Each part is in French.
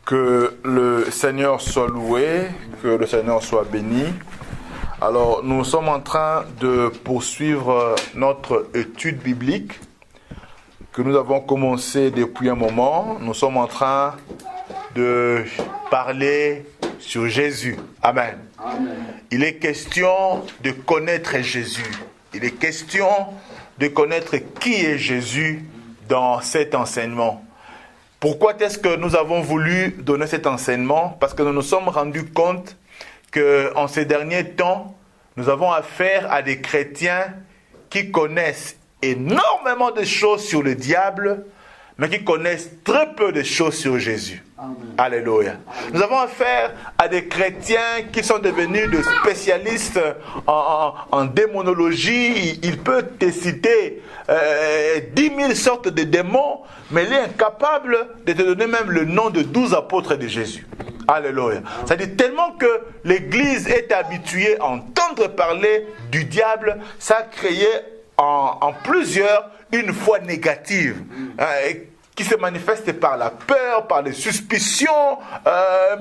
Que le Seigneur soit loué, que le Seigneur soit béni. Alors, nous sommes en train de poursuivre notre étude biblique que nous avons commencé depuis un moment. Nous sommes en train de parler sur Jésus. Amen. Amen. Il est question de connaître Jésus. Il est question de connaître qui est Jésus dans cet enseignement. Pourquoi est-ce que nous avons voulu donner cet enseignement? Parce que nous nous sommes rendus compte qu'en ces derniers temps, nous avons affaire à des chrétiens qui connaissent énormément de choses sur le diable, mais qui connaissent très peu de choses sur Jésus. Amen. Alléluia. Nous avons affaire à des chrétiens qui sont devenus des spécialistes en démonologie. Il peut te citer 10 000 sortes de démons, mais il est incapable de te donner même le nom de 12 apôtres de Jésus. Alléluia. C'est-à-dire tellement que l'Église est habituée à entendre parler du diable, ça a créé en plusieurs une foi négative. Qui se manifeste par la peur, par les suspicions,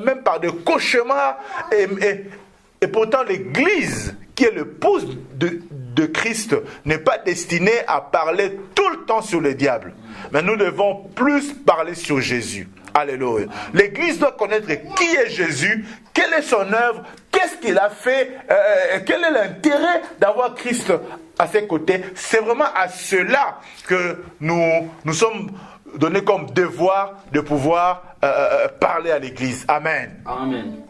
même par des cauchemars. Et pourtant, l'Église, qui est l'épouse de Christ, n'est pas destinée à parler tout le temps sur le diable. Mais nous devons plus parler sur Jésus. Alléluia. L'Église doit connaître qui est Jésus, quelle est son œuvre, qu'est-ce qu'il a fait, quel est l'intérêt d'avoir Christ à ses côtés. C'est vraiment à cela que nous sommes donnés comme devoir de pouvoir parler à l'Église. Amen. Amen.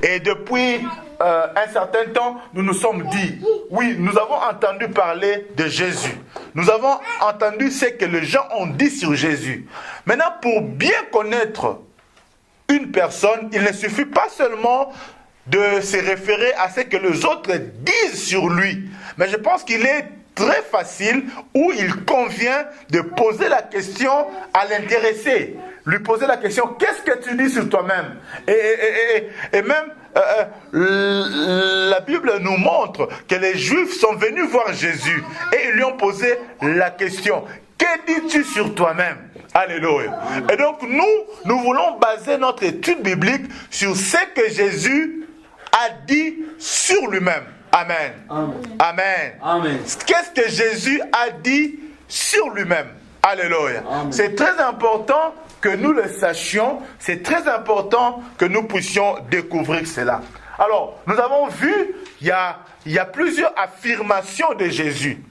Et depuis un certain temps, nous nous sommes dit, oui, nous avons entendu parler de Jésus. Nous avons entendu ce que les gens ont dit sur Jésus. Maintenant, pour bien connaître une personne, il ne suffit pas seulement de se référer à ce que les autres disent sur lui. Mais je pense qu'il est très facile où il convient de poser la question à l'intéressé. Lui poser la question, qu'est-ce que tu dis sur toi-même? Et même la Bible nous montre que les Juifs sont venus voir Jésus et ils lui ont posé la question, que dis-tu sur toi-même? Alléluia. Et donc nous voulons baser notre étude biblique sur ce que Jésus a dit sur lui-même. Amen. Amen. Amen. Amen. Qu'est-ce que Jésus a dit sur lui-même? Alléluia. Amen. C'est très important que nous le sachions. C'est très important que nous puissions découvrir cela. Alors, nous avons vu, il y a plusieurs affirmations de Jésus.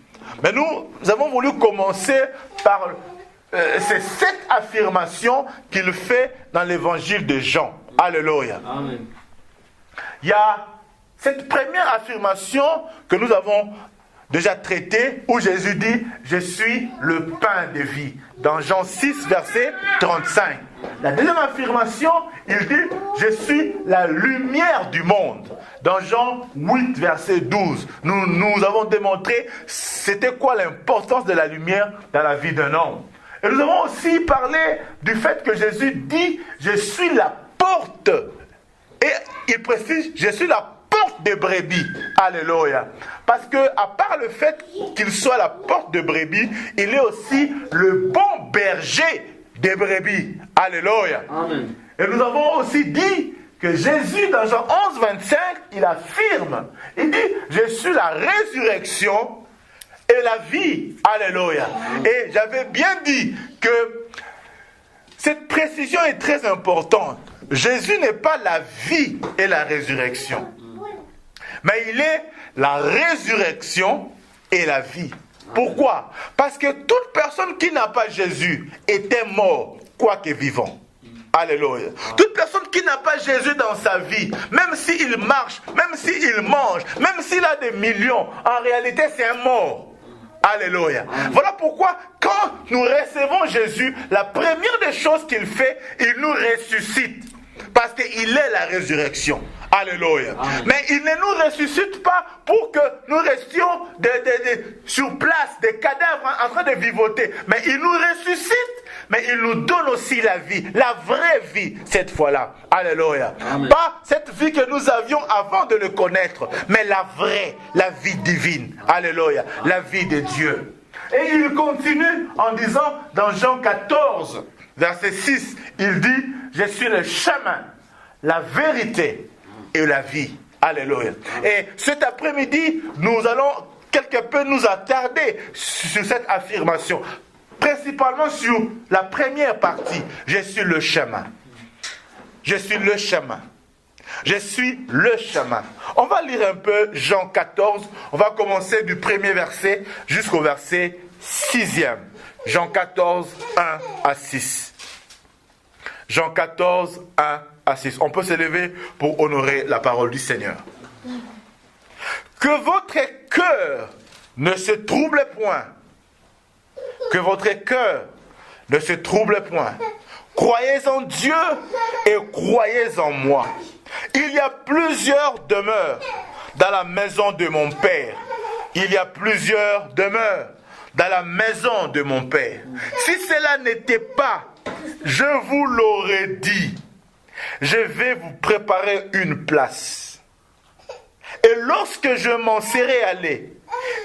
Mais nous avons voulu commencer par ces 7 affirmations qu'il fait dans l'évangile de Jean. Alléluia. Amen. Il y a cette première affirmation que nous avons déjà traitée où Jésus dit « Je suis le pain de vie » dans Jean 6, verset 35. La deuxième affirmation, il dit « Je suis la lumière du monde » dans Jean 8, verset 12. Nous avons démontré c'était quoi l'importance de la lumière dans la vie d'un homme. Et nous avons aussi parlé du fait que Jésus dit « Je suis la porte » et il précise « Je suis la porte de brebis. » Alléluia. Parce que, à part le fait qu'il soit la porte de brebis, il est aussi le bon berger des brebis. Alléluia. Amen. Et nous avons aussi dit que Jésus, dans Jean 11, 25, il affirme, il dit, je suis la résurrection et la vie. Alléluia. Et j'avais bien dit que cette précision est très importante. Jésus n'est pas la vie et la résurrection. Mais il est la résurrection et la vie. Pourquoi? Parce que toute personne qui n'a pas Jésus était mort, quoique vivant. Alléluia. Toute personne qui n'a pas Jésus dans sa vie, même s'il marche, même s'il mange, même s'il a des millions, en réalité c'est un mort. Alléluia. Voilà pourquoi quand nous recevons Jésus, la première des choses qu'il fait, il nous ressuscite. Parce qu'il est la résurrection. Alléluia. Amen. Mais il ne nous ressuscite pas pour que nous restions sur place, des cadavres en train de vivoter. Mais il nous ressuscite, mais il nous donne aussi la vie, la vraie vie cette fois-là. Alléluia. Amen. Pas cette vie que nous avions avant de le connaître, mais la vraie, la vie divine. Alléluia. La vie de Dieu. Et il continue en disant dans Jean 14, verset 6, il dit je suis le chemin, la vérité et la vie. Alléluia. Et cet après-midi, nous allons quelque peu nous attarder sur cette affirmation. Principalement sur la première partie. Je suis le chemin. Je suis le chemin. Je suis le chemin. On va lire un peu Jean 14. On va commencer du premier verset jusqu'au verset 6e. Jean 14, 1 à 6. Jean 14, 1 à 6. On peut se lever pour honorer la parole du Seigneur. Que votre cœur ne se trouble point. Que votre cœur ne se trouble point. Croyez en Dieu et croyez en moi. Il y a plusieurs demeures dans la maison de mon Père. Il y a plusieurs demeures dans la maison de mon Père. Si cela n'était pas, je vous l'aurais dit. Je vais vous préparer une place. Et lorsque je m'en serai allé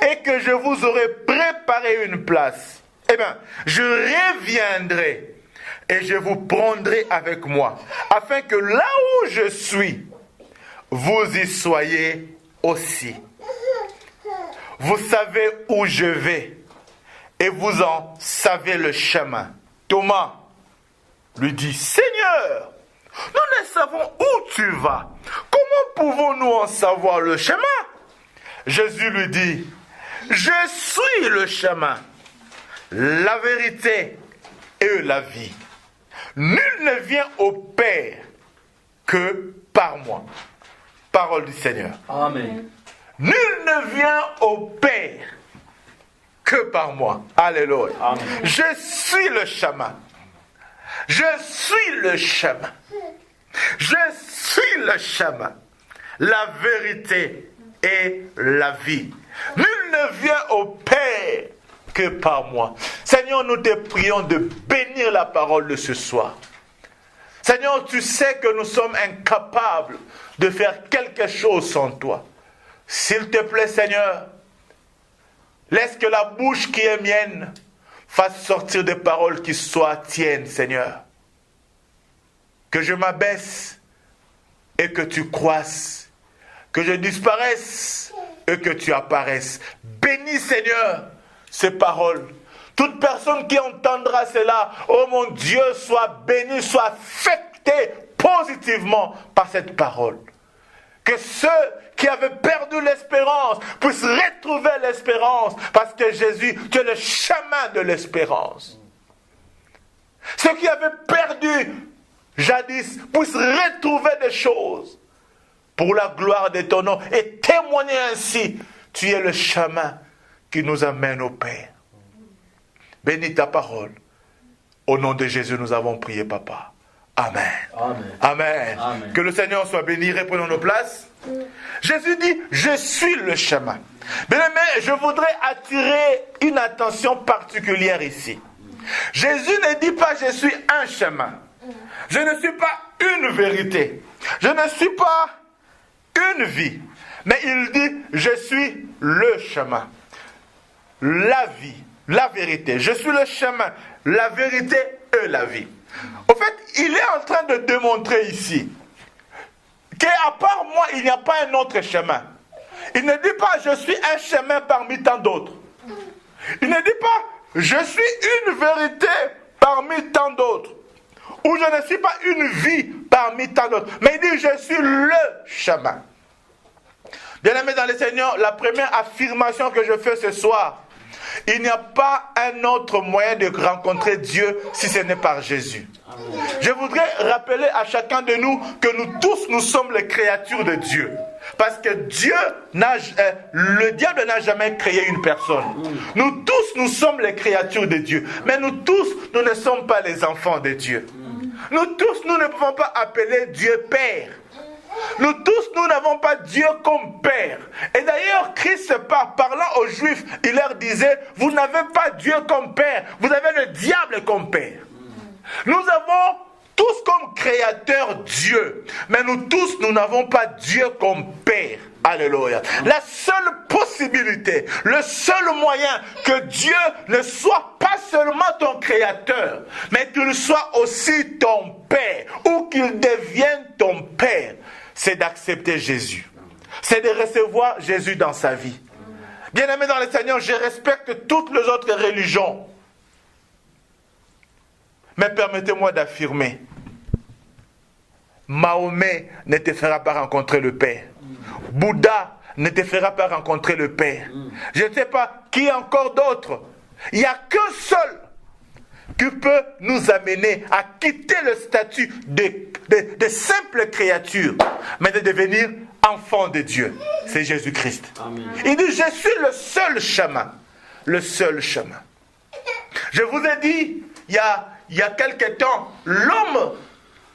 et que je vous aurai préparé une place, eh bien, je reviendrai et je vous prendrai avec moi, afin que là où je suis, vous y soyez aussi. Vous savez où je vais, et vous en savez le chemin. Thomas lui dit, Seigneur, nous ne savons où tu vas. Comment pouvons-nous en savoir le chemin? Jésus lui dit, je suis le chemin, la vérité et la vie. Nul ne vient au Père que par moi. Parole du Seigneur. Amen. Nul ne vient au Père que par moi. Alléluia. Amen. Je suis le chemin. Je suis le chemin. Je suis le chemin, la vérité et la vie. Nul ne vient au Père que par moi. Seigneur, nous te prions de bénir la parole de ce soir. Seigneur, tu sais que nous sommes incapables de faire quelque chose sans toi. S'il te plaît, Seigneur, laisse que la bouche qui est mienne fasse sortir des paroles qui soient tiennes, Seigneur. Que je m'abaisse et que tu croisses. Que je disparaisse et que tu apparaisses. Bénis, Seigneur, ces paroles. Toute personne qui entendra cela, oh mon Dieu, soit béni, soit affecté positivement par cette parole. Que ceux qui avaient perdu l'espérance puissent retrouver l'espérance, parce que Jésus, tu es le chemin de l'espérance. Ceux qui avaient perdu jadis puissent retrouver des choses pour la gloire de ton nom et témoigner ainsi, tu es le chemin qui nous amène au Père. Bénis ta parole. Au nom de Jésus, nous avons prié, Papa. Amen. Amen. Amen. Amen. Que le Seigneur soit béni. Reprenons nos places. Jésus dit, je suis le chemin. Bien-aimé, je voudrais attirer une attention particulière ici. Jésus ne dit pas, je suis un chemin. Je ne suis pas une vérité. Je ne suis pas une vie. Mais il dit, je suis le chemin. La vie. La vérité. Je suis le chemin, la vérité et la vie. Au fait, il est en train de démontrer ici qu'à part moi, il n'y a pas un autre chemin. Il ne dit pas, je suis un chemin parmi tant d'autres. Il ne dit pas, je suis une vérité parmi tant d'autres. Ou je ne suis pas une vie parmi tant d'autres. Mais il dit, je suis le chemin. Bien-aimés dans le Seigneur, la première affirmation que je fais ce soir, il n'y a pas un autre moyen de rencontrer Dieu si ce n'est par Jésus. Je voudrais rappeler à chacun de nous que nous tous, nous sommes les créatures de Dieu. Parce que le diable n'a jamais créé une personne. Nous tous, nous sommes les créatures de Dieu. Mais nous tous, nous ne sommes pas les enfants de Dieu. Nous tous, nous ne pouvons pas appeler Dieu Père. Nous tous, nous n'avons pas Dieu comme Père. Et d'ailleurs, Christ, parlant aux Juifs, il leur disait, vous n'avez pas Dieu comme Père, vous avez le diable comme Père. Nous avons tous comme créateur Dieu, mais nous tous, nous n'avons pas Dieu comme Père. Alléluia. La seule possibilité, le seul moyen que Dieu ne soit pas seulement ton créateur, mais qu'il soit aussi ton Père. Père ou qu'il devienne ton Père, c'est d'accepter Jésus. C'est de recevoir Jésus dans sa vie. Bien-aimé dans le Seigneur, je respecte toutes les autres religions. Mais permettez-moi d'affirmer, Mahomet ne te fera pas rencontrer le Père. Bouddha ne te fera pas rencontrer le Père. Je ne sais pas qui encore d'autres. Il n'y a qu'un seul qui peut nous amener à quitter le statut de simple créature, mais de devenir enfant de Dieu. C'est Jésus-Christ. Amen. Il dit, je suis le seul chemin. Le seul chemin. Je vous ai dit, il y a quelque temps, l'homme,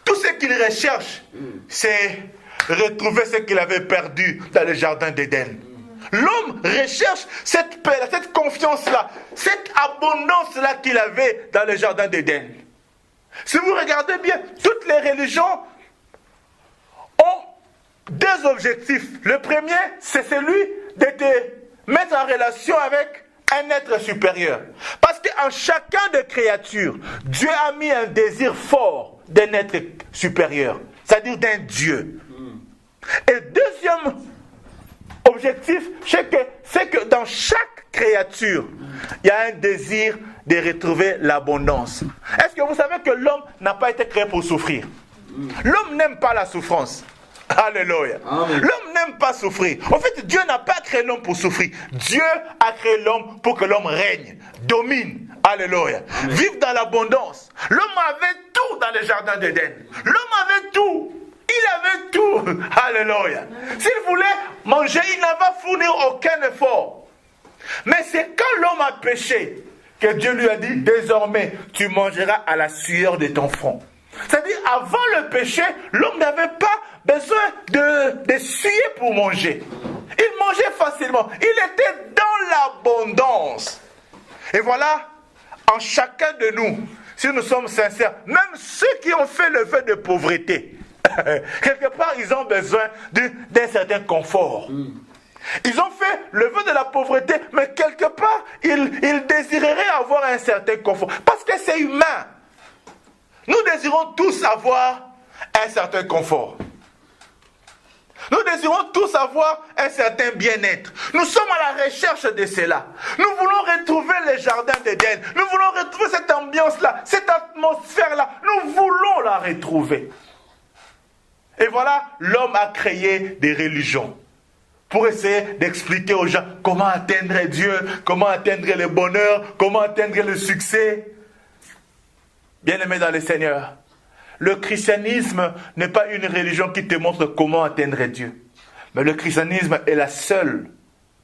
tout ce qu'il recherche, c'est retrouver ce qu'il avait perdu dans le jardin d'Éden. L'homme recherche cette paix, cette confiance-là, cette abondance-là qu'il avait dans le jardin d'Éden. Si vous regardez bien, toutes les religions ont deux objectifs. Le premier, c'est celui de te mettre en relation avec un être supérieur. Parce qu'en chacun des créatures, Dieu a mis un désir fort d'un être supérieur, c'est-à-dire d'un Dieu. Et deuxième objectif, c'est que dans chaque créature, il y a un désir de retrouver l'abondance. Est-ce que vous savez que l'homme n'a pas été créé pour souffrir? L'homme n'aime pas la souffrance. Alléluia. Amen. L'homme n'aime pas souffrir. En fait, Dieu n'a pas créé l'homme pour souffrir. Dieu a créé l'homme pour que l'homme règne, domine. Alléluia. Amen. Vive dans l'abondance. L'homme avait tout dans le jardin d'Éden. L'homme avait tout. Il avait tout. Alléluia. S'il voulait manger, il n'avait fourni aucun effort. Mais c'est quand l'homme a péché que Dieu lui a dit, désormais, tu mangeras à la sueur de ton front. C'est-à-dire, avant le péché, l'homme n'avait pas besoin de suer pour manger. Il mangeait facilement. Il était dans l'abondance. Et voilà, en chacun de nous, si nous sommes sincères, même ceux qui ont fait le vœu de pauvreté, quelque part, ils ont besoin d'un certain confort. Ils ont fait le vœu de la pauvreté, mais quelque part, ils désireraient avoir un certain confort. Parce que c'est humain. Nous désirons tous avoir un certain confort. Nous désirons tous avoir un certain bien-être. Nous sommes à la recherche de cela. Nous voulons retrouver les jardins d'Éden. Nous voulons retrouver cette ambiance-là, cette atmosphère-là. Nous voulons la retrouver. Et voilà, l'homme a créé des religions pour essayer d'expliquer aux gens comment atteindre Dieu, comment atteindre le bonheur, comment atteindre le succès. Bien-aimé dans le Seigneur, le christianisme n'est pas une religion qui te montre comment atteindre Dieu. Mais le christianisme est la seule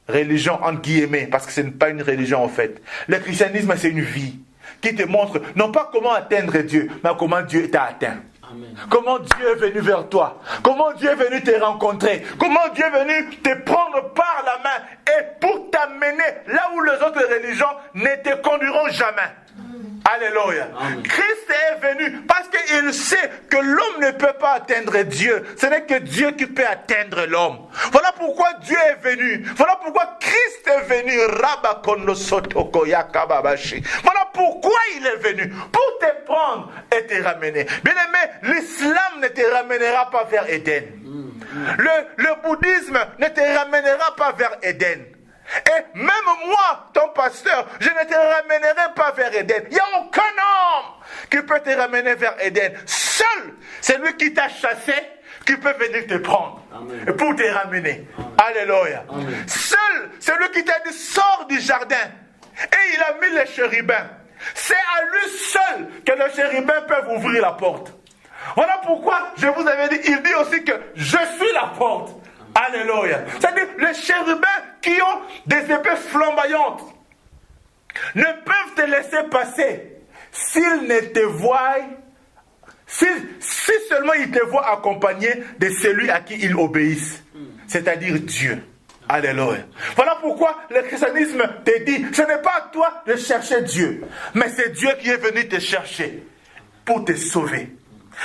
religion, entre guillemets, parce que ce n'est pas une religion en fait. Le christianisme, c'est une vie qui te montre non pas comment atteindre Dieu, mais comment Dieu t'a atteint. Amen. Comment Dieu est venu vers toi. Comment Dieu est venu te rencontrer. Comment Dieu est venu te prendre par la main et pour t'amener là où les autres religions ne te conduiront jamais. Alléluia. Amen. Christ est venu parce qu'il sait que l'homme ne peut pas atteindre Dieu. Ce n'est que Dieu qui peut atteindre l'homme. Voilà pourquoi Dieu est venu. Voilà pourquoi Christ est venu. Voilà pourquoi il est venu. Pour te prendre et te ramener. Bien aimé, l'islam ne te ramènera pas vers Éden. Le bouddhisme ne te ramènera pas vers Éden. Et même moi, ton pasteur, je ne te ramènerai pas vers Éden. Il n'y a aucun homme qui peut te ramener vers Éden. Seul, c'est lui qui t'a chassé, qui peut venir te prendre. Amen. Pour te ramener. Amen. Alléluia. Amen. Seul, c'est lui qui t'a dit, sors du jardin. Et il a mis les chérubins. C'est à lui seul que les chérubins peuvent ouvrir la porte. Voilà pourquoi je vous avais dit, il dit aussi que je suis la porte. Alléluia. C'est-à-dire, les chérubins qui ont des épées flamboyantes ne peuvent te laisser passer s'ils ne te voient, si seulement ils te voient accompagné de celui à qui ils obéissent, c'est-à-dire Dieu. Alléluia. Voilà pourquoi le christianisme te dit, ce n'est pas à toi de chercher Dieu, mais c'est Dieu qui est venu te chercher pour te sauver.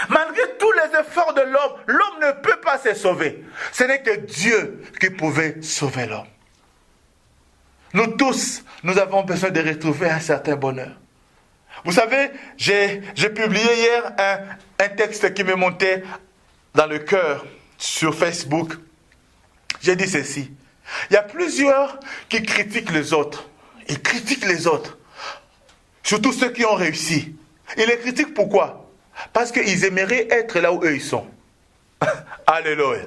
Malgré tous les efforts de l'homme, l'homme ne peut pas se sauver. Ce n'est que Dieu qui pouvait sauver l'homme. Nous tous, nous avons besoin de retrouver un certain bonheur. Vous savez, j'ai publié hier un texte qui me montait dans le cœur sur Facebook. J'ai dit ceci. Il y a plusieurs qui critiquent les autres. Ils critiquent les autres. Surtout ceux qui ont réussi. Ils les critiquent pourquoi? Parce qu'ils aimeraient être là où eux ils sont. Alléluia.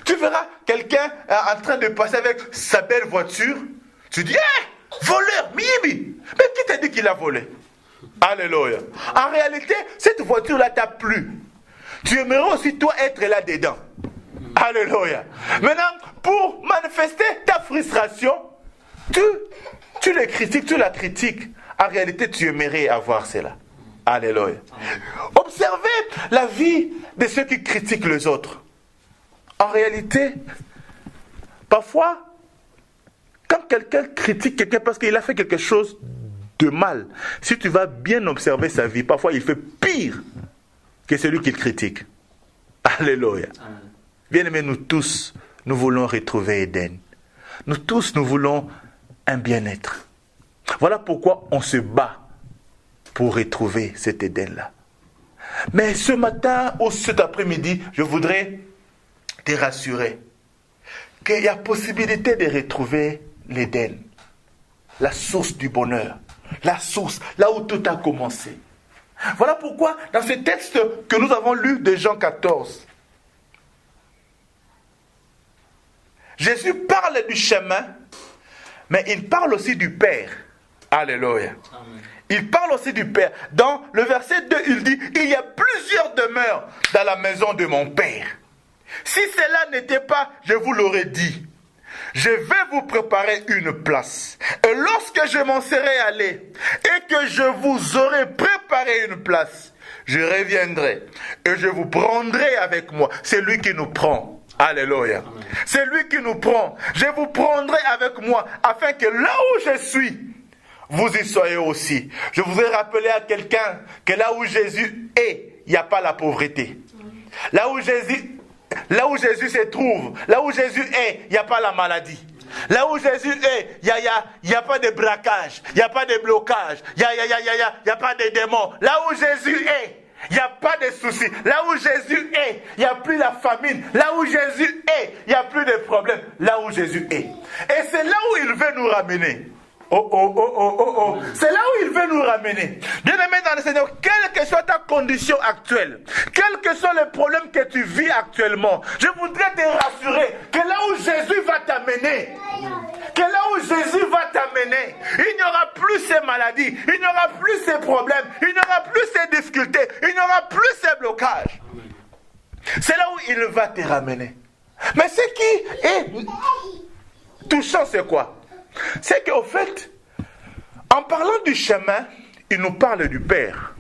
Tu verras quelqu'un en train de passer avec sa belle voiture. Tu dis, hey, voleur, Mibi. Mais qui t'a dit qu'il a volé? Alléluia. En réalité, cette voiture-là t'a plu. Tu aimerais aussi toi être là dedans. Alléluia. Maintenant, pour manifester ta frustration, tu les critiques, tu la critiques. En réalité, tu aimerais avoir cela. Alléluia. Observez la vie de ceux qui critiquent les autres. En réalité, parfois, quand quelqu'un critique quelqu'un parce qu'il a fait quelque chose de mal, si tu vas bien observer sa vie, parfois il fait pire que celui qui critique. Alléluia. Bien-aimés, nous tous, nous voulons retrouver Éden. Nous tous, nous voulons un bien-être. Voilà pourquoi on se bat pour retrouver cet Éden-là. Mais ce matin ou cet après-midi, je voudrais te rassurer qu'il y a possibilité de retrouver l'Éden, la source du bonheur, la source, là où tout a commencé. Voilà pourquoi, dans ce texte que nous avons lu de Jean 14, Jésus parle du chemin, mais il parle aussi du Père. Alléluia. Amen. Il parle aussi du Père. Dans le verset 2, il dit, il y a plusieurs demeures dans la maison de mon Père. Si cela n'était pas, je vous l'aurais dit. Je vais vous préparer une place. Et lorsque je m'en serai allé et que je vous aurai préparé une place, je reviendrai et je vous prendrai avec moi. C'est lui qui nous prend. Alléluia. Amen. C'est lui qui nous prend. Je vous prendrai avec moi afin que là où je suis, vous y soyez aussi. Je voudrais rappeler à quelqu'un que là où Jésus est, il n'y a pas la pauvreté. Là où Jésus se trouve, là où Jésus est, il n'y a pas la maladie. Là où Jésus est, il n'y a pas de braquage, il n'y a pas de blocage, il n'y a pas de démons. Là où Jésus est, il n'y a pas de soucis. Là où Jésus est, il n'y a plus la famine. Là où Jésus est, il n'y a plus de problèmes. Là où Jésus est. Et c'est là où il veut nous ramener. C'est là où il veut nous ramener. Bien-aimé dans le Seigneur, quelle que soit ta condition actuelle, quels que soient les problèmes que tu vis actuellement, je voudrais te rassurer que là où Jésus va t'amener, il n'y aura plus ces maladies, il n'y aura plus ces problèmes, il n'y aura plus ces difficultés, il n'y aura plus ces blocages. C'est là où il va te ramener. Mais ce qui est touchant, c'est quoi? C'est qu'au fait, en parlant du chemin, il nous parle du Père.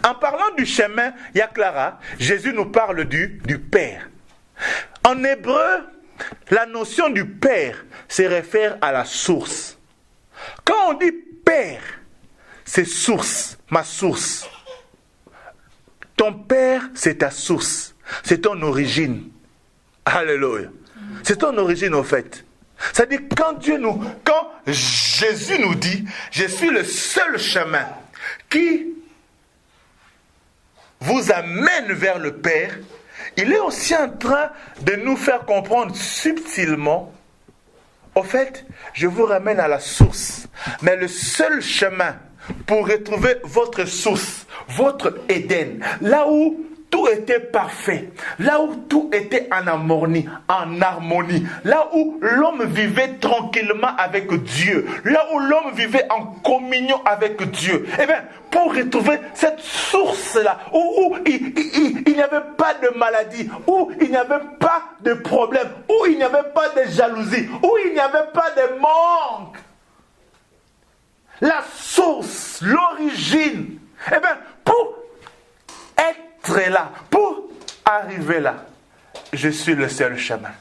En parlant du chemin, Clara, Jésus nous parle du Père. En hébreu, la notion du Père se réfère à la source. Quand on dit Père, c'est source, ma source. Ton Père, c'est ta source, c'est ton origine. Alléluia. C'est ton origine au fait. C'est-à-dire quand Jésus nous dit, je suis le seul chemin qui vous amène vers le Père, il est aussi en train de nous faire comprendre subtilement, au fait, je vous ramène à la source. Mais le seul chemin pour retrouver votre source, votre Éden, là où tout était parfait, là où tout était en harmonie, là où l'homme vivait tranquillement avec Dieu, là où l'homme vivait en communion avec Dieu. Eh bien, pour retrouver cette source-là, où il n'y avait pas de maladie, où il n'y avait pas de problème, où il n'y avait pas de jalousie, où il n'y avait pas de manque. La source, l'origine. Eh bien, pour être là, pour arriver là, je suis le seul chemin.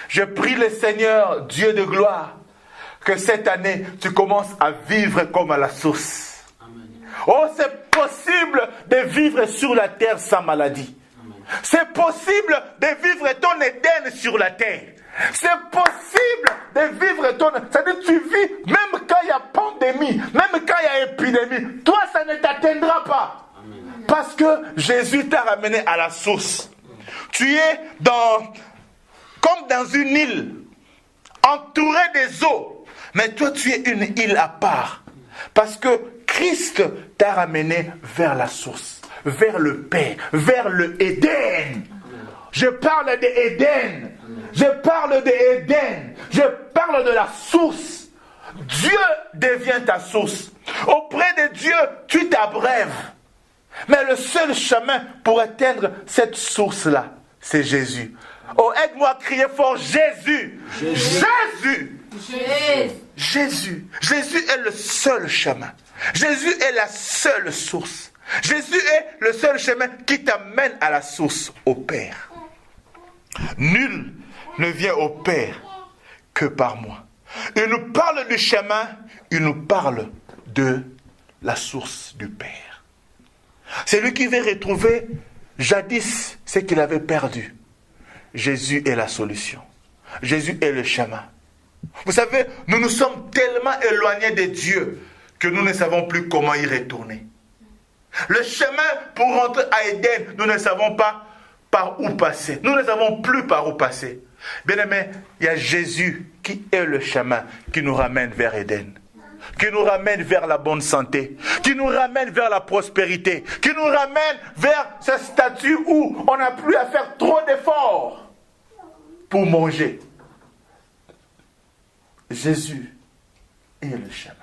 Je prie le Seigneur, Dieu de gloire, que cette année, tu commences à vivre comme à la source. Amen. Oh, c'est possible de vivre sur la terre sans maladie. Amen. C'est possible de vivre ton Éden sur la terre. C'est possible de vivre ton... C'est-à-dire que tu vis, même quand il y a pandémie, même quand il y a épidémie, toi, ça ne t'atteindra pas. Amen. Parce que Jésus t'a ramené à la source. Tu es comme dans une île, entouré des eaux. Mais toi, tu es une île à part. Parce que Christ t'a ramené vers la source, vers le Père, vers le Éden. Je parle de Éden. Je parle de Éden. Je parle de la source. Dieu devient ta source. Auprès de Dieu, tu t'abreuves. Mais le seul chemin pour atteindre cette source-là, c'est Jésus. Oh, aide-moi à crier fort, Jésus. Jésus. Jésus. Jésus est le seul chemin. Jésus est la seule source. Jésus est le seul chemin qui t'amène à la source, au Père. Nul ne vient au Père que par moi. Il nous parle du chemin, il nous parle de la source du Père. C'est lui qui veut retrouver jadis ce qu'il avait perdu. Jésus est la solution. Jésus est le chemin. Vous savez, nous nous sommes tellement éloignés de Dieu que nous ne savons plus comment y retourner. Le chemin pour rentrer à Éden, nous ne savons pas par où passer. Nous ne savons plus par où passer. Bien aimé, il y a Jésus qui est le chemin qui nous ramène vers Éden, qui nous ramène vers la bonne santé, qui nous ramène vers la prospérité, qui nous ramène vers ce statut où on n'a plus à faire trop d'efforts pour manger. Jésus est le chemin.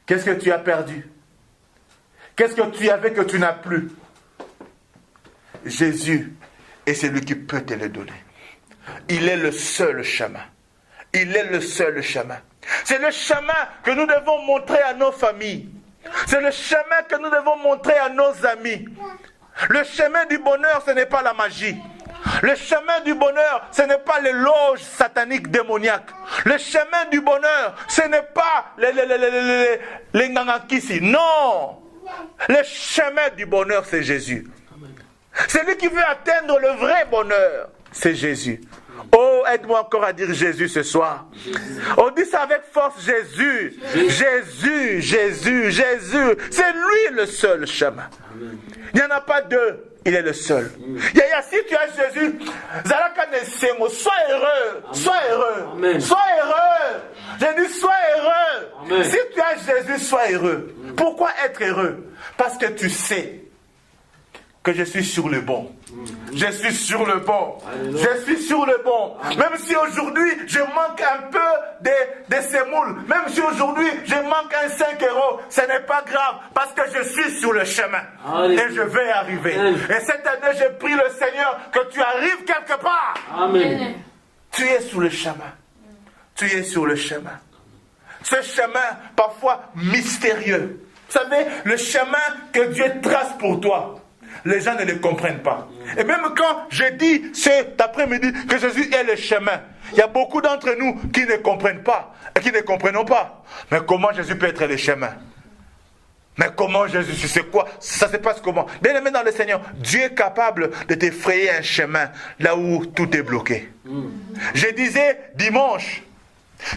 Qu'est-ce que tu as perdu? Qu'est-ce que tu avais que tu n'as plus? Jésus est celui qui peut te le donner. Il est le seul chemin. Il est le seul chemin. C'est le chemin que nous devons montrer à nos familles. C'est le chemin que nous devons montrer à nos amis. Le chemin du bonheur, ce n'est pas la magie. Le chemin du bonheur, ce n'est pas les loges sataniques démoniaques. Le chemin du bonheur, ce n'est pas les ngangakisi. Non! Le chemin du bonheur, c'est Jésus. Celui qui veut atteindre le vrai bonheur, c'est Jésus. Oh, aide-moi encore à dire Jésus ce soir. On dit ça avec force, Jésus. Jésus, Jésus, Jésus. C'est lui le seul chemin. Il n'y en a pas deux. Il est le seul. Si tu as Jésus, sois heureux. Sois heureux. Amen. Sois heureux. J'ai dit sois heureux. Amen. Si tu as Jésus, sois heureux. Pourquoi être heureux? Parce que tu sais que je suis sur le bon. Je suis sur le bon. Je suis sur le bon. Même si aujourd'hui je manque un peu de semoule, même si aujourd'hui je manque un 5 €, ce n'est pas grave parce que je suis sur le chemin. Et je vais arriver. Et cette année, je prie le Seigneur que tu arrives quelque part. Amen. Tu es sur le chemin. Tu es sur le chemin. Ce chemin, parfois mystérieux. Vous savez, le chemin que Dieu trace pour toi. Les gens ne le comprennent pas. Et même quand je dis cet après-midi que Jésus est le chemin, il y a beaucoup d'entre nous qui ne comprennent pas et qui ne comprenons pas. Mais comment Jésus peut être le chemin? Mais comment Jésus, c'est quoi? Ça se passe comment? Bien aimé dans le Seigneur, Dieu est capable de te frayer un chemin là où tout est bloqué. Je disais dimanche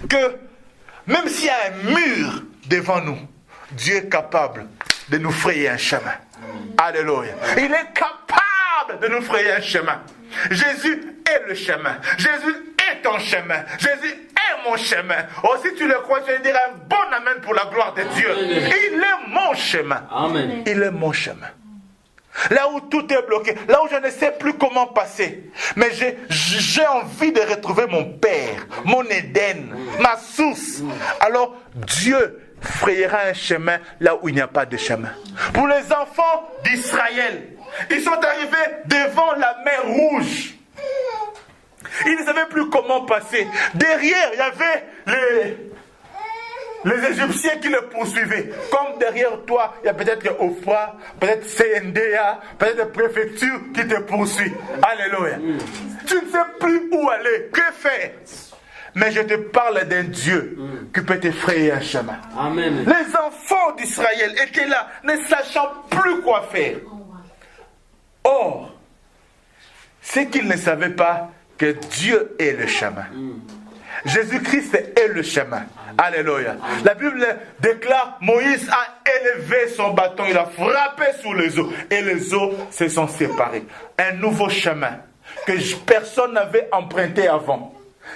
que même s'il y a un mur devant nous, Dieu est capable de nous frayer un chemin. Alléluia. Il est capable de nous frayer un chemin. Jésus est le chemin. Jésus est ton chemin. Jésus est mon chemin. Oh, si tu le crois, je vais dire un bon amen pour la gloire de Dieu. Il est mon chemin. Amen. Il est mon chemin. Là où tout est bloqué, là où je ne sais plus comment passer, mais j'ai envie de retrouver mon Père, mon Éden, ma source. Alors Dieu frayera un chemin là où il n'y a pas de chemin. Pour les enfants d'Israël, ils sont arrivés devant la mer Rouge. Ils ne savaient plus comment passer. Derrière, il y avait les Égyptiens qui le poursuivaient. Comme derrière toi, il y a peut-être Ophra, peut-être CNDA, peut-être la préfecture qui te poursuit. Alléluia. Tu ne sais plus où aller, que faire. Mais je te parle d'un Dieu qui peut te frayer un chemin. Amen. Les enfants d'Israël étaient là, ne sachant plus quoi faire. Or, ce qu'ils ne savaient pas, que Dieu est le chemin. Jésus-Christ est le chemin. Alléluia. La Bible déclare, Moïse a élevé son bâton, il a frappé sur les eaux et les eaux se sont séparées. Un nouveau chemin que personne n'avait emprunté avant,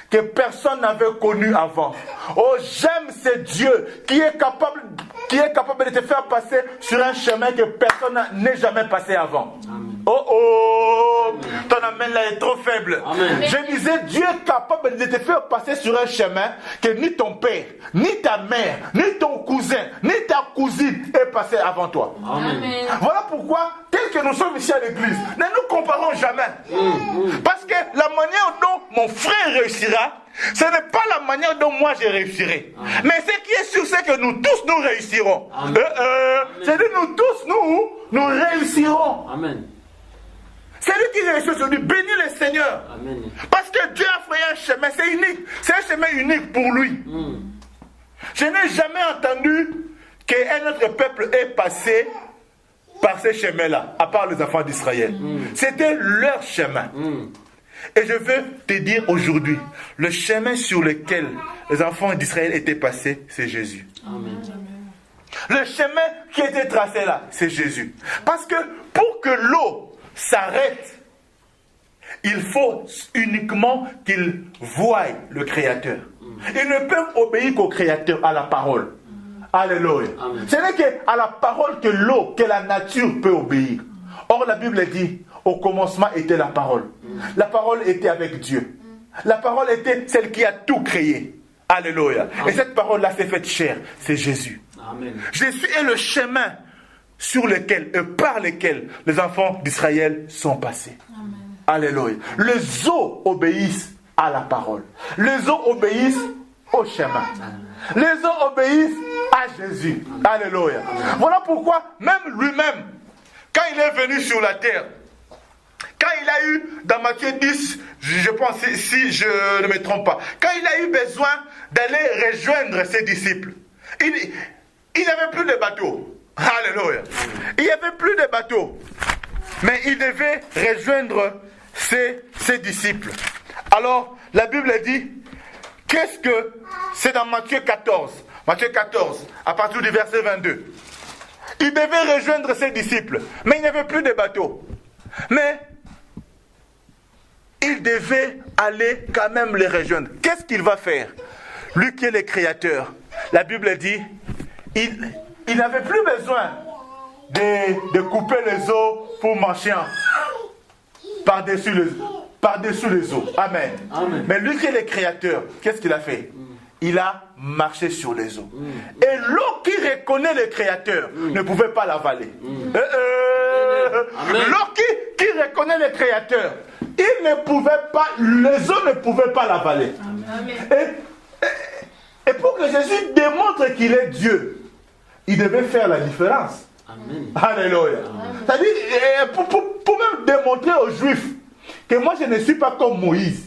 que personne n'avait connu avant. Oh, j'aime ce Dieu qui est capable de te faire passer sur un chemin que personne n'est jamais passé avant. Amen. Oh, ton amen là est trop faible. Amen. Je disais, Dieu est capable de te faire passer sur un chemin que ni ton père, ni ta mère, ni ton cousin, ni ta cousine est passé avant toi. Amen. Voilà pourquoi, tel que nous sommes ici à l'église, ne nous comparons jamais. Parce que la manière dont mon frère réussira, ce n'est pas la manière dont moi je réussirai. Amen. Mais ce qui est sûr, c'est que nous tous, nous réussirons. C'est-à-dire, nous tous, nous réussirons. Amen. Celui qui réussit aujourd'hui, bénis le Seigneur. Amen. Parce que Dieu a fait un chemin, c'est unique. C'est un chemin unique pour lui. Je n'ai jamais entendu qu'un autre peuple ait passé par ce chemin-là, à part les enfants d'Israël. C'était leur chemin. Et je veux te dire aujourd'hui, le chemin sur lequel les enfants d'Israël étaient passés, c'est Jésus. Amen. Le chemin qui était tracé là, c'est Jésus. Parce que pour que l'eau s'arrête, il faut uniquement qu'ils voient le Créateur. Ils ne peuvent obéir qu'au Créateur, à la parole. Alléluia. Ce n'est qu'à la parole que l'eau, que la nature peut obéir. Or, la Bible dit, au commencement était la parole. La parole était avec Dieu. La parole était celle qui a tout créé. Alléluia. Amen. Et cette parole-là s'est faite chair. C'est Jésus. Amen. Jésus est le chemin sur lequel et par lequel les enfants d'Israël sont passés. Amen. Alléluia. Les eaux obéissent à la parole. Les eaux obéissent au chemin. Les eaux obéissent à Jésus. Alléluia. Voilà pourquoi même lui-même, quand il est venu sur la terre, quand il a eu, dans Matthieu 10, je pense, si je ne me trompe pas, quand il a eu besoin d'aller rejoindre ses disciples, il n'y avait plus de bateau. Alléluia. Il n'y avait plus de bateau. Mais il devait rejoindre ses disciples. Alors, la Bible dit, qu'est-ce que c'est dans Matthieu 14. Matthieu 14, à partir du verset 22. Il devait rejoindre ses disciples, mais il n'y avait plus de bateau. Mais il devait aller quand même les rejoindre. Qu'est-ce qu'il va faire? Lui qui est le créateur. La Bible dit, il n'avait plus besoin de couper les eaux pour marcher par-dessus les eaux. Amen. Amen. Mais lui qui est le créateur, qu'est-ce qu'il a fait? Il a marché sur les eaux. Et l'eau qui reconnaît le créateur ne pouvait pas l'avaler. L'eau qui reconnaît le créateur, les eaux ne pouvaient pas l'avaler. Et pour que Jésus démontre qu'il est Dieu, il devait faire la différence. Amen. Alléluia. C'est-à-dire, pour même démontrer aux Juifs que moi je ne suis pas comme Moïse.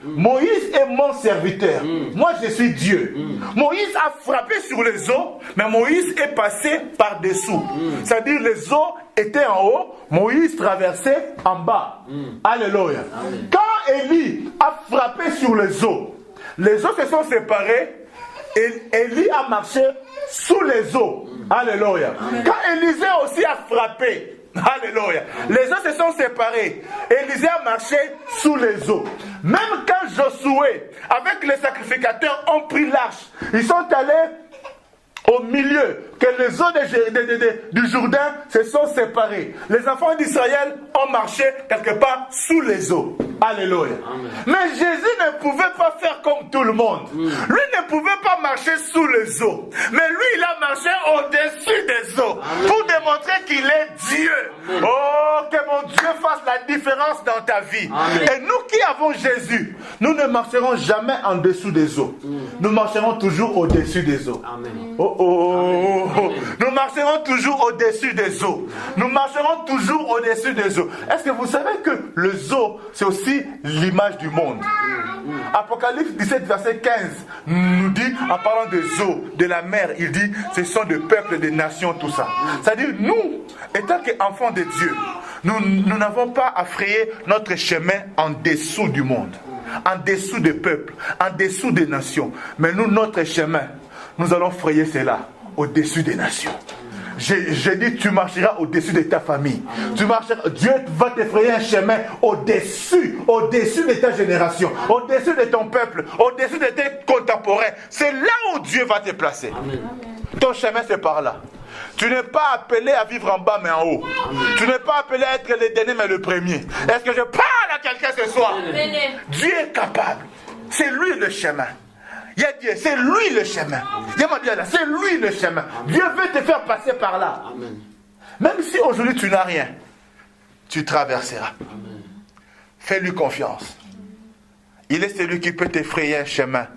Moïse est mon serviteur. Moi je suis Dieu. Moïse a frappé sur les eaux, mais Moïse est passé par-dessous. C'est-à-dire les eaux étaient en haut, Moïse traversait en bas. Alléluia. Amen. Quand Élie a frappé sur les eaux se sont séparées et Élie a marché sous les eaux. Alléluia. Amen. Quand Élisée aussi a frappé, alléluia, les eaux se sont séparées. Élisée a marché sous les eaux. Même quand Josué, avec les sacrificateurs, ont pris l'arche, ils sont allés au milieu, que les eaux du Jourdain se sont séparées. Les enfants d'Israël ont marché quelque part sous les eaux. Alléluia. Amen. Mais Jésus ne pouvait pas faire comme tout le monde. Lui ne pouvait pas marcher sous les eaux. Mais lui, il a marché au-dessus des eaux. Amen. Pour démontrer qu'il est Dieu. Amen. Oh, que mon Dieu fasse la différence dans ta vie. Amen. Et nous qui avons Jésus, nous ne marcherons jamais en dessous des eaux. Nous marcherons toujours au-dessus des eaux. Amen. Oh, oh. Amen. Nous marcherons toujours au-dessus des eaux. Nous marcherons toujours au-dessus des eaux. Est-ce que vous savez que les eaux, c'est aussi l'image du monde? Apocalypse 17, verset 15 nous dit, en parlant des eaux, de la mer, il dit, ce sont des peuples, des nations, tout ça. C'est-à-dire, nous, étant qu'enfants de Dieu, Nous n'avons pas à frayer notre chemin en dessous du monde, en dessous des peuples, en dessous des nations. Mais nous, notre chemin, nous allons frayer cela au-dessus des nations. J'ai dit, tu marcheras au-dessus de ta famille. Dieu va te frayer un chemin au-dessus de ta génération, au-dessus de ton peuple, au-dessus de tes contemporains. C'est là où Dieu va te placer. Amen. Ton chemin, c'est par là. Tu n'es pas appelé à vivre en bas, mais en haut. Amen. Tu n'es pas appelé à être le dernier, mais le premier. Est-ce que je parle à quelqu'un ce soir? Amen. Dieu est capable. C'est lui le chemin. Il y a Dieu, c'est lui le chemin. C'est lui le chemin. Dieu veut te faire passer par là. Amen. Même si aujourd'hui tu n'as rien, tu traverseras. Amen. Fais-lui confiance. Il est celui qui peut t'effrayer un chemin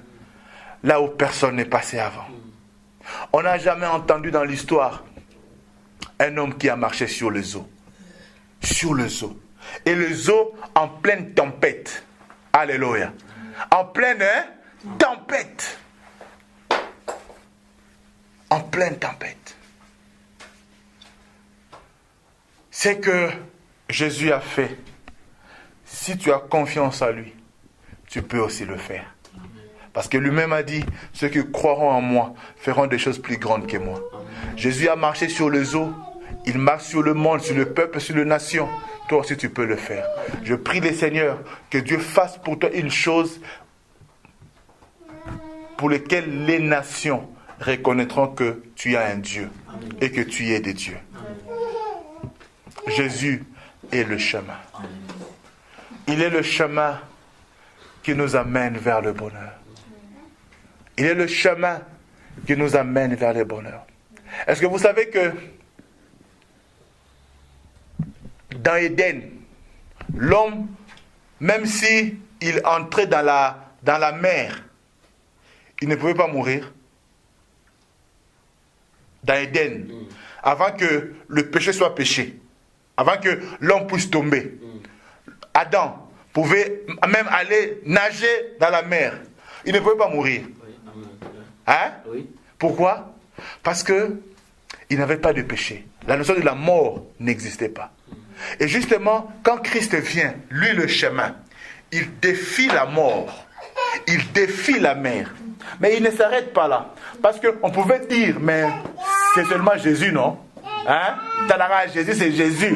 là où personne n'est passé avant. On n'a jamais entendu dans l'histoire un homme qui a marché sur les eaux. Sur les eaux. Et les eaux en pleine tempête. Alléluia. En pleine tempête. En pleine tempête. C'est que Jésus a fait. Si tu as confiance en lui, tu peux aussi le faire. Parce que lui-même a dit, ceux qui croiront en moi feront des choses plus grandes que moi. Jésus a marché sur les eaux. Il marche sur le monde, sur le peuple, sur les nations. Toi aussi tu peux le faire. Je prie le Seigneur que Dieu fasse pour toi une chose pour laquelle les nations reconnaîtront que tu as un Dieu et que tu es de Dieu. Jésus est le chemin. Il est le chemin qui nous amène vers le bonheur. Il est le chemin qui nous amène vers le bonheur. Est-ce que vous savez que dans Éden, l'homme, même si il entrait dans la mer, il ne pouvait pas mourir. Dans Éden, avant que le péché soit péché, avant que l'homme puisse tomber, Adam pouvait même aller nager dans la mer. Il ne pouvait pas mourir. Hein? Oui. Pourquoi? Parce que il n'avait pas de péché. La notion de la mort n'existait pas. Et justement, quand Christ vient, lui le chemin, il défie la mort, il défie la mer. Mais il ne s'arrête pas là. Parce qu'on pouvait dire, mais c'est seulement Jésus, non? Hein? Tanara, Jésus, c'est Jésus.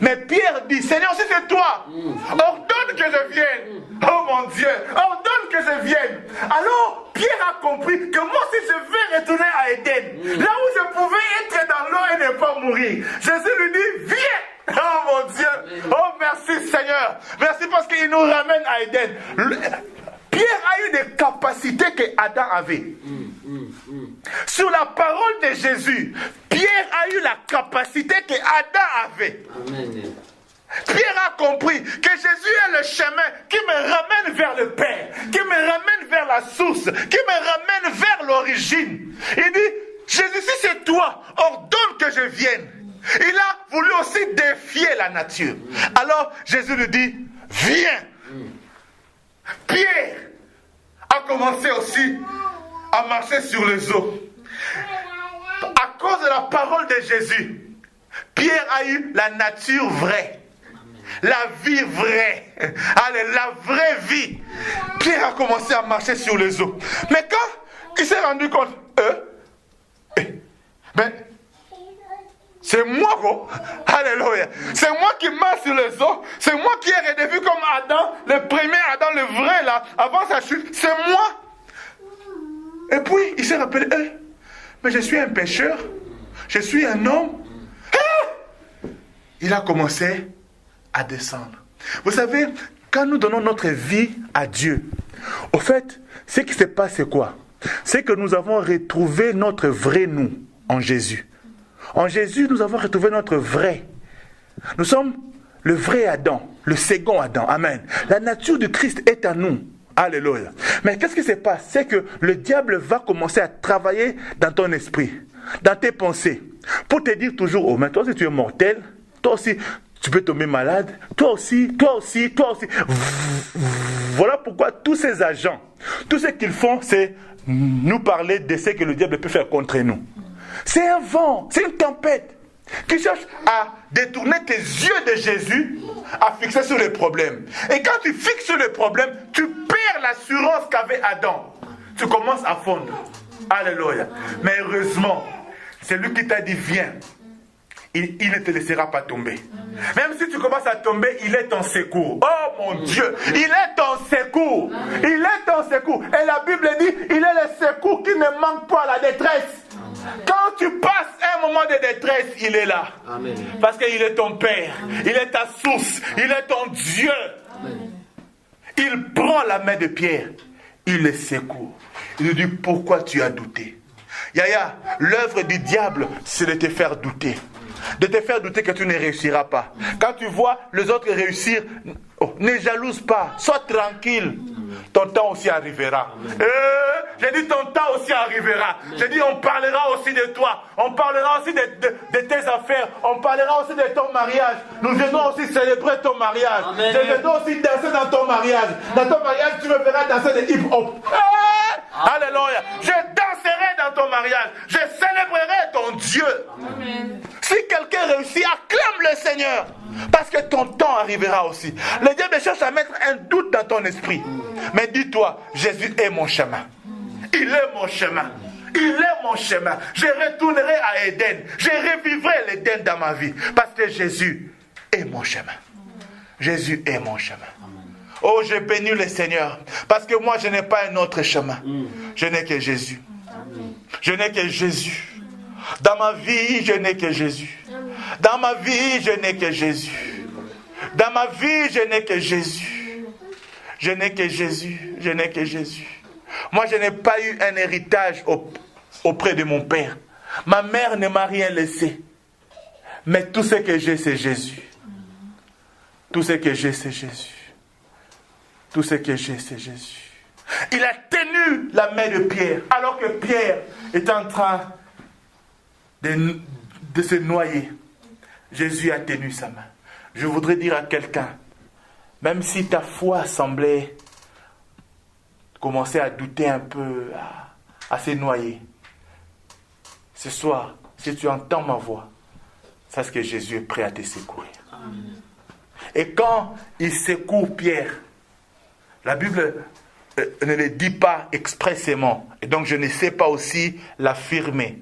Mais Pierre dit, Seigneur, si c'est toi, ordonne que je vienne. Oh mon Dieu, ordonne que je vienne. Alors, Pierre a compris que moi, si je vais retourner à Éden, là où je pouvais être dans l'eau et ne pas mourir, Jésus lui dit, viens. Oh mon Dieu. Oh merci Seigneur. Merci parce qu'il nous ramène à Éden. Pierre a eu des capacités que Adam avait. Sur la parole de Jésus, Pierre a eu la capacité que Adam avait. Amen. Pierre a compris que Jésus est le chemin qui me ramène vers le Père, qui me ramène vers la source, qui me ramène vers l'origine. Il dit, Jésus, si c'est toi, ordonne que je vienne. Il a voulu aussi défier la nature. Alors Jésus lui dit, viens. Pierre a commencé aussi à marcher sur les eaux. À cause de la parole de Jésus, Pierre a eu la nature vraie. La vie vraie. Allez, la vraie vie. Pierre a commencé à marcher sur les eaux. Mais quand il s'est rendu compte, c'est moi, quoi. Alléluia. C'est moi qui marche sur les eaux. C'est moi qui ai redevenu comme Adam, le premier Adam, le vrai là, avant sa chute. C'est moi. Et puis, il s'est rappelé, mais je suis un pécheur. Je suis un homme. Il a commencé à descendre. Vous savez, quand nous donnons notre vie à Dieu, au fait, ce qui se passe, c'est quoi? C'est que nous avons retrouvé notre vrai nous en Jésus. En Jésus, nous avons retrouvé notre vrai. Nous sommes le vrai Adam, le second Adam. Amen. La nature de Christ est en nous. Alléluia. Mais qu'est-ce qui se passe? C'est que le diable va commencer à travailler dans ton esprit, dans tes pensées, pour te dire toujours, oh, mais toi aussi tu es mortel, toi aussi tu peux tomber malade, toi aussi. Voilà pourquoi tous ces agents, tout ce qu'ils font, c'est nous parler de ce que le diable peut faire contre nous. C'est un vent, c'est une tempête. qui cherche à détourner tes yeux de Jésus, à fixer sur les problèmes. Et quand tu fixes sur les problèmes, tu perds l'assurance qu'avait Adam. Tu commences à fondre. Alléluia. Mais heureusement, c'est lui qui t'a dit viens. Il ne te laissera pas tomber. Même si tu commences à tomber, il est ton secours. Oh mon Dieu, il est ton secours. Il est ton secours. Et la Bible dit, il est le secours qui ne manque pas à la détresse. Quand tu passes un moment de détresse, il est là. Amen. Parce qu'il est ton Père. Il est ta source. Il est ton Dieu. Amen. Il prend la main de Pierre. Il le secoue. Il lui dit, pourquoi tu as douté? Yaya, l'œuvre du diable, c'est de te faire douter. De te faire douter que tu ne réussiras pas. Quand tu vois les autres réussir, ne jalouse pas. Sois tranquille. Ton temps aussi arrivera. J'ai dit ton temps aussi arrivera. J'ai dit on parlera aussi de toi. On parlera aussi de tes affaires. On parlera aussi de ton mariage. Nous venons aussi célébrer ton mariage. Amen. Je viendrai aussi danser dans ton mariage. Dans ton mariage, tu me verras danser de hip-hop. Alléluia. Je danserai dans ton mariage. Je célébrerai ton Dieu. Amen. Si quelqu'un réussit, acclame le Seigneur. Parce que ton temps arrivera aussi. Le diable cherche à mettre un doute dans ton esprit. Mais dis-toi, Jésus est mon chemin. Il est mon chemin. Il est mon chemin. Je retournerai à Éden. Je revivrai l'Éden dans ma vie. Parce que Jésus est mon chemin. Jésus est mon chemin. Oh, je bénis le Seigneur. Parce que moi, je n'ai pas un autre chemin. Je n'ai que Jésus. Je n'ai que Jésus. Dans ma vie, je n'ai que Jésus. Dans ma vie, je n'ai que Jésus. Dans ma vie, je n'ai que Jésus. Je n'ai que Jésus. Je n'ai que Jésus. Moi, je n'ai pas eu un héritage auprès de mon père. Ma mère ne m'a rien laissé. Mais tout ce que j'ai, c'est Jésus. Tout ce que j'ai, c'est Jésus. Tout ce que j'ai, c'est Jésus. Il a tenu la main de Pierre, alors que Pierre est en train de se noyer. Jésus a tenu sa main. Je voudrais dire à quelqu'un, même si ta foi semblait commencer à douter un peu, à se noyer, ce soir, si tu entends ma voix, sache que Jésus est prêt à te secourir. Amen. Et quand il secoue Pierre, la Bible ne le dit pas expressément, et donc je ne sais pas aussi l'affirmer.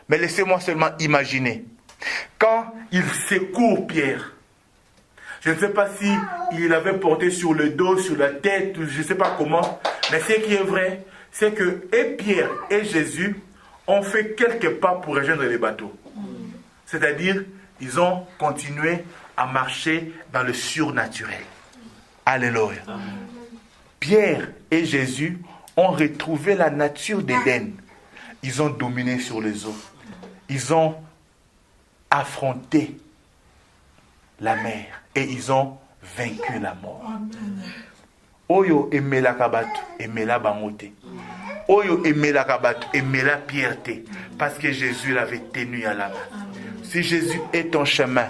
Mais laissez-moi seulement imaginer. Quand il secoue Pierre, je ne sais pas si il avait porté sur le dos, sur la tête, je ne sais pas comment, mais ce qui est vrai, c'est que et Pierre et Jésus ont fait quelques pas pour rejoindre les bateaux. C'est-à-dire, ils ont continué à marcher dans le surnaturel. Alléluia. Pierre et Jésus ont retrouvé la nature d'Éden. Ils ont dominé sur les eaux. Ils ont affronté la mer et ils ont vaincu la mort. Oyo emela kabatu, emela bangote. Oyo emela kabatu, emela pierreté. Parce que Jésus l'avait tenu à la main. Si Jésus est ton chemin,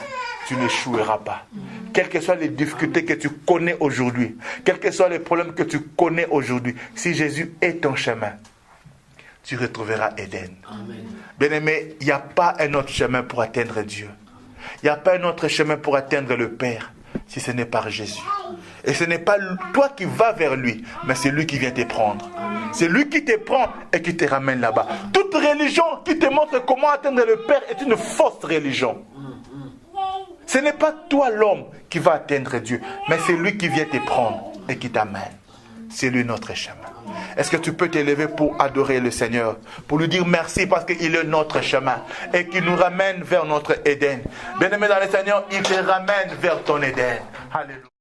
tu n'échoueras pas. Quelles que soient les difficultés que tu connais aujourd'hui, quels que soient les problèmes que tu connais aujourd'hui, si Jésus est ton chemin, tu retrouveras Éden. Bien-aimé, il n'y a pas un autre chemin pour atteindre Dieu. Il n'y a pas un autre chemin pour atteindre le Père, si ce n'est par Jésus. Et ce n'est pas toi qui vas vers lui, mais c'est lui qui vient te prendre. C'est lui qui te prend et qui te ramène là-bas. Toute religion qui te montre comment atteindre le Père est une fausse religion. Ce n'est pas toi l'homme qui va atteindre Dieu, mais c'est lui qui vient te prendre et qui t'amène. C'est lui notre chemin. Est-ce que tu peux t'élever pour adorer le Seigneur, pour lui dire merci parce qu'il est notre chemin et qu'il nous ramène vers notre Éden. Bien-aimé dans le Seigneur, il te ramène vers ton Éden. Alléluia.